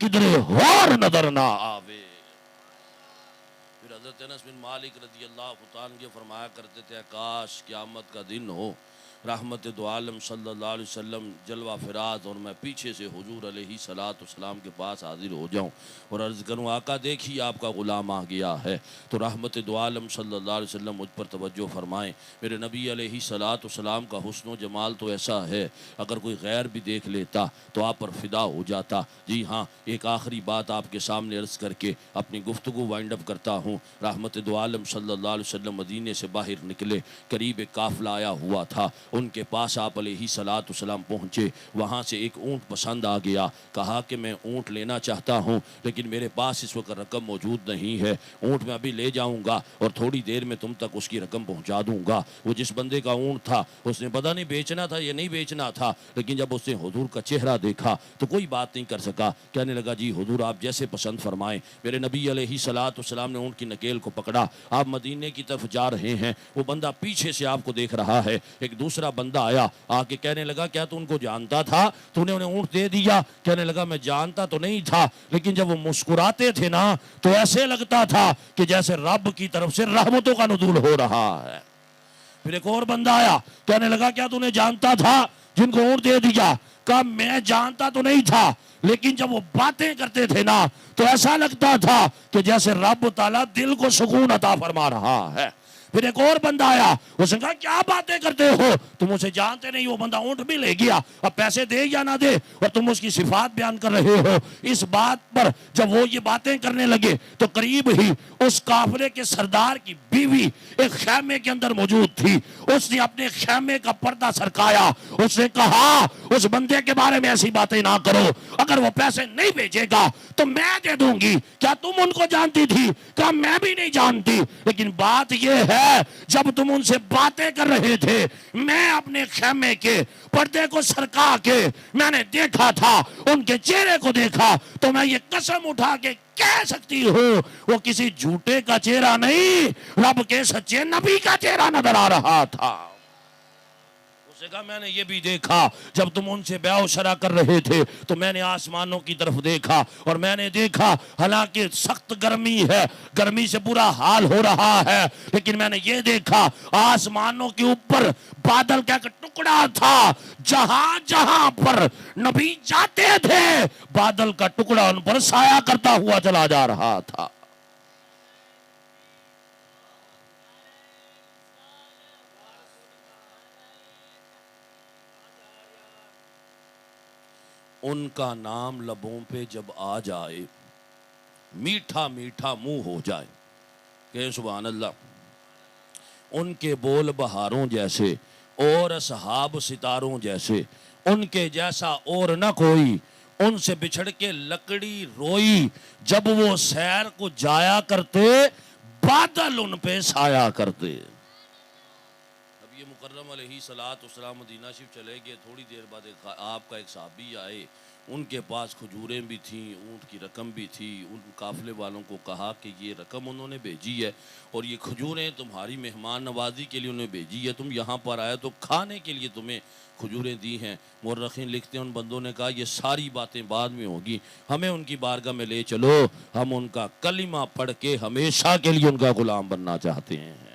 किधरे और नजर ना आवे। फिर हजरत अनस बिन मालिक रज़ी अल्लाह तआला अन्हु फरमाया करते थे, काश क़यामत का दिन हो, रहमत दो आलम सल्लल्लाहु अलैहि वसल्लम जलवा फिराज और मैं पीछे से हुजूर अलैहिस्सलातु वस्सलाम के पास हाजिर हो जाऊं और अर्ज़ करूं, आका देखिए आपका ग़ुलाम आ गया है। तो रहमत दो आलम सल्लल्लाहु अलैहि वसल्लम मुझ पर तवज्जो फरमाएं। मेरे नबी अलैहिस्सलातु वस्सलाम का हुस्न व जमाल तो ऐसा है, अगर कोई गैर भी देख लेता तो आप पर फिदा हो जाता। जी हाँ, एक आखिरी बात आपके सामने अर्ज़ करके अपनी गुफ्तगू वाइंड अप करता हूँ। रहमत दो आलम सल्लल्लाहु अलैहि वसल्लम मदीने से बाहर निकले, करीब एक काफ़िला आया हुआ था, उनके पास आप अलैहिस्सलातु वस्सलाम पहुँचे। वहाँ से एक ऊँट पसंद आ गया, कहा कि मैं ऊँट लेना चाहता हूँ लेकिन मेरे पास इस वक्त रकम मौजूद नहीं है, ऊँट मैं अभी ले जाऊँगा और थोड़ी देर में तुम तक उसकी रकम पहुँचा दूँगा। वो जिस बंदे का ऊँट था उसने पता नहीं बेचना था या नहीं बेचना था, लेकिन जब उसने हुजूर का चेहरा देखा तो कोई बात नहीं कर सका। कहने लगा, जी हुजूर आप जैसे पसंद फरमाएं। मेरे नबी अलैहिस्सलातु वस्सलाम ने ऊँट की नकेल को पकड़ा, आप मदीने की तरफ जा रहे हैं, वो बंदा पीछे से आपको देख रहा है। एक दूसरा बंदा आया, आके कहने लगा, क्या तू उनको जानता था, तूने उन्हें ऊँट दे दिया? कहने लगा, मैं जानता तो नहीं था, लेकिन जब वो मुस्कुराते थे ना तो ऐसे लगता था कि जैसे रब की तरफ से रहमतों का नुज़ूल हो रहा है। फिर एक और बंदा आया, कहने लगा, क्या तूने जानता था जिनको ऊँट दे दिया? कहा, मैं जानता तो नहीं था, लेकिन जब वो बातें करते थे ना तो ऐसा लगता था कि जैसे रब ताला दिल को सुकून अता फरमा रहा है। फिर एक और बंदा आया, उसने कहा, क्या बातें करते हो, तुम उसे जानते नहीं। वो बंदा ऊँट भी ले गया, अब पैसे दे या ना दे, और तुम उसकी सिफात बयान कर रहे हो। इस बात पर जब वो ये बातें करने लगे तो करीब ही उस काफिले के सरदार की बीवी एक खैमे के अंदर मौजूद थी। उसने अपने खैमे का पर्दा सरकाया, उसने कहा, उस बंदे के बारे में ऐसी बातें ना करो, अगर वो पैसे नहीं भेजेगा तो मैं दे दूंगी। क्या तुम उनको जानती थी? कहा, मैं भी नहीं जानती, लेकिन बात यह है जब तुम उनसे बातें कर रहे थे, मैं अपने खैमे के पर्दे को सरका के मैंने देखा था, उनके चेहरे को देखा, तो मैं ये कसम उठा के कह सकती हूँ वो किसी झूठे का चेहरा नहीं, रब के सच्चे नबी का चेहरा नजर आ रहा था। उसने कहा, मैंने ये भी देखा जब तुम उनसे ब्याह शरा कर रहे थे तो मैंने आसमानों की तरफ देखा और मैंने देखा, हालांकि सख्त गर्मी है, गर्मी से बुरा हाल हो रहा है, लेकिन मैंने ये देखा आसमानों के ऊपर बादल का एक टुकड़ा था, जहां जहां पर नबी जाते थे बादल का टुकड़ा उन पर साया करता हुआ चला जा रहा था। उनका नाम लबों पे जब आ जाए, मीठा मीठा मुंह हो जाए, कहे सुभान अल्लाह। उनके बोल बहारों जैसे और असहाब सितारों जैसे, उनके जैसा और न कोई, उनसे बिछड़ के लकड़ी रोई, जब वो सैर को जाया करते बादल उन पे साया करते। अब ये मुकर्रम अलैहिस्सलाम मदीना शरीफ चले गए, थोड़ी देर बाद आपका एक साहबी आए, उनके पास खजूरें भी थीं, ऊँट की रकम भी थी। उन काफ़िले वालों को कहा कि ये रकम उन्होंने भेजी है और ये खजूरें तुम्हारी मेहमान नवाजी के लिए उन्होंने भेजी है, तुम यहाँ पर आए तो खाने के लिए तुम्हें खजूरें दी हैं। मुर्रखीन लिखते हैं, उन बंदों ने कहा, ये सारी बातें बाद में होगी, हमें उनकी बारगाह में ले चलो, हम उनका कलिमा पढ़ के हमेशा के लिए उनका गुलाम बनना चाहते हैं।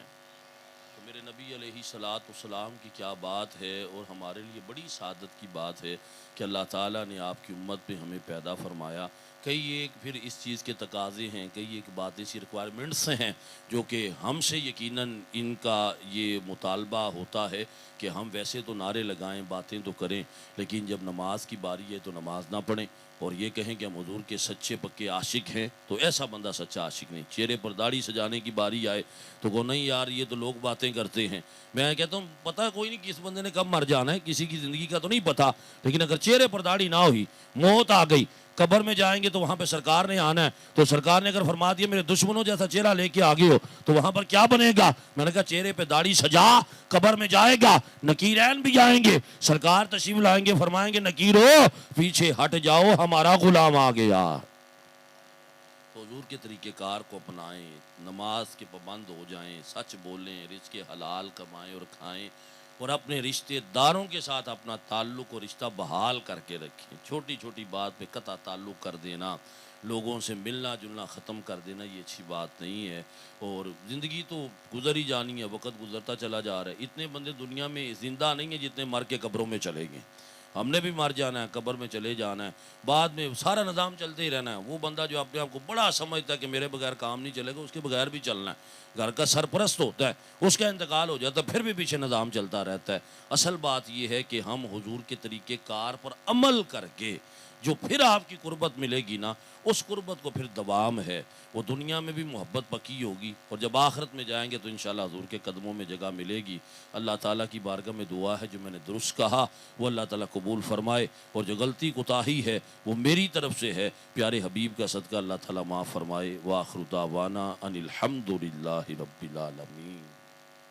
अलैहिस्सलाम की क्या बात है, और हमारे लिए बड़ी सादत की बात है कि अल्लाह ताला ने आपकी उम्मत पे हमें पैदा फरमाया। कई एक फिर इस चीज़ के तकाज़े हैं, कई एक बातें सी रिक्वायरमेंट्स हैं जो कि हमसे यकीनन इनका ये मुतालबा होता है कि हम वैसे तो नारे लगाएं, बातें तो करें, लेकिन जब नमाज की बारी है तो नमाज ना पढ़ें और ये कहें कि हम हुजूर के सच्चे पक्के आशिक हैं, तो ऐसा बंदा सच्चा आशिक नहीं। चेहरे पर दाढ़ी सजाने की बारी आए तो वो नहीं यार, ये तो लोग बातें करते हैं। मैं कहता हूँ, पता कोई नहीं किस बंदे ने कब मर जाना है, किसी की ज़िंदगी का तो नहीं पता, लेकिन अगर चेहरे पर दाढ़ी ना हुई, मौत आ गई, कब्र में जाएंगे तो वहाँ पे सरकार ने आना है, तो सरकार ने अगर फरमा दिया मेरे दुश्मनों जैसा चेहरा लेके आ गए हो, तो वहाँ पर क्या बनेगा? मैंने कहा, चेहरे पे दाढ़ी सजा, कब्र में जाएगा, नकीरैन भी आएंगे, सरकार तशरीफ लाएंगे, फरमाएंगे, नकीरो पीछे हट जाओ, हमारा गुलाम आ गया। तो हुजूर के तरीक़ेकार को अपनाएं, नमाज के पाबंद हो जाएं, सच बोलें, रिज़्क़ हलाल कमाएं और खाएं, और अपने रिश्तेदारों के साथ अपना ताल्लुक़ और रिश्ता बहाल करके रखें। छोटी छोटी बात पे कता ताल्लुक़ कर देना, लोगों से मिलना जुलना ख़त्म कर देना, ये अच्छी बात नहीं है। और ज़िंदगी तो गुज़र ही जानी है, वक़्त गुज़रता चला जा रहा है। इतने बंदे दुनिया में ज़िंदा नहीं है जितने मर के कब्रों में चले गए। हमने भी मर जाना है, कब्र में चले जाना है, बाद में सारा निज़ाम चलते ही रहना है। वो बंदा जो अपने आप को बड़ा समझता है कि मेरे बगैर काम नहीं चलेगा, उसके बगैर भी चलना है। घर का सरपरस्त होता है, उसका इंतकाल हो जाता है, फिर भी पीछे निज़ाम चलता रहता है। असल बात ये है कि हम हुजूर के तरीक़े कार पर अमल करके जो फिर आपकी कुर्बत मिलेगी ना, उस कुर्बत को फिर दवाम है। वो दुनिया में भी मोहब्बत पकी होगी और जब आखिरत में जाएंगे तो इंशाल्लाह हुजूर के कदमों में जगह मिलेगी। अल्लाह ताला की बारगाह में दुआ है, जो मैंने दुरुस्त कहा वो अल्लाह ताला कबूल फरमाए, और जो गलती कोताही है वो मेरी तरफ से है, प्यारे हबीब का सदका अल्लाह ताला माफ़ फरमाए। व आखिरु दावाना अनिल हम्दुलिल्लाहि रब्बिल आलमीन।